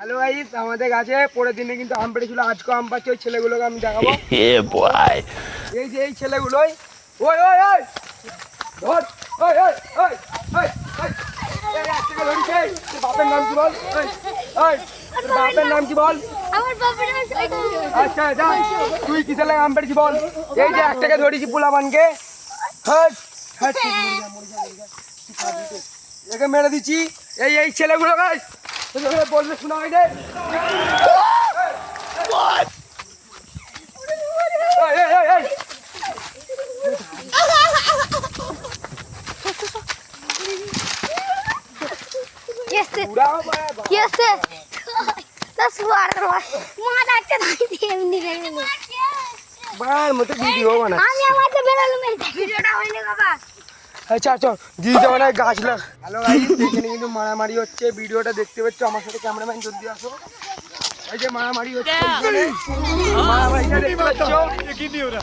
Hello guys, আমাদের গাছে পরের দিনে কিন্তু আম পেড়েছিল। আজকে আম পাচ্ছে, ওই ছেলেগুলোকে আমি দেখাবো। এই যে এই ছেলেগুলোই, ওই ওই ওই ধর, ওই ওই ওই ওই ওই এই একটাকে ধরিস। এই, তোর বাপের নাম কি বল? ওই ওই তোর বাপের নাম কি বল? আমার বাবার নাম সাইকেল। আচ্ছা যা, তুই কিসের লাগে আম পেড়েছি বল? এই যে একটাকে ধরেছি পোলাপানকে, হাট হাট একে মেরে দিচ্ছি। এই এই ছেলেগুলো গাইস বললে শোনা হয় রে। আচ্ছা আচ্ছা দিদি মানে গাছ লাগ। হ্যালো গাইস, এখানে কিন্তু মারামারি হচ্ছে, ভিডিওটা দেখতে পাচ্ছ। আমার সাথে ক্যামেরাম্যান জলদি আসো। এই যে মারামারি হচ্ছে, মারামারিটা দেখতে পাচ্ছ।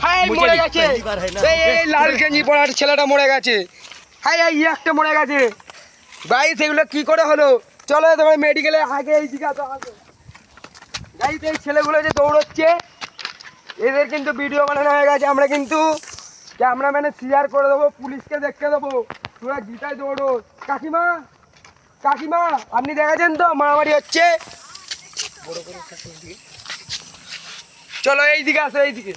হাই মরে গেছে, এই লাল গেঞ্জি পরার ছেলেটা মরে গেছে। হাই এই একটা মরে গেছে ভাই। সেগুলো কি করে হলো? চলো তোমার মেডিকেলে আগে এই দিকে আসো। গাইস এই ছেলেগুলো যে দৌড়চ্ছে, এদের কিন্তু ভিডিও বানানো হয়ে গেছে। আমরা কিন্তু ক্যামেরাম্যানে শেয়ার করে দেবো, পুলিশকে দেখতে দেবো। তোরা গীতায় দৌড়ো। কাকিমা কাকিমা আপনি দেখেছেন তো মারামারি হচ্ছে? চলো এইদিকে আসো, এইদিকে।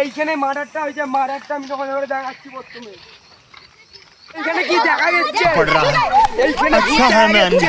এইখানে মার্ডারটা হয়েছে, মার্ডারটা আমি তখন এবারে দেখাচ্ছি। প্রথমে এইখানে কি দেখা যাচ্ছে? এইখানে কি দেখা যাচ্ছে?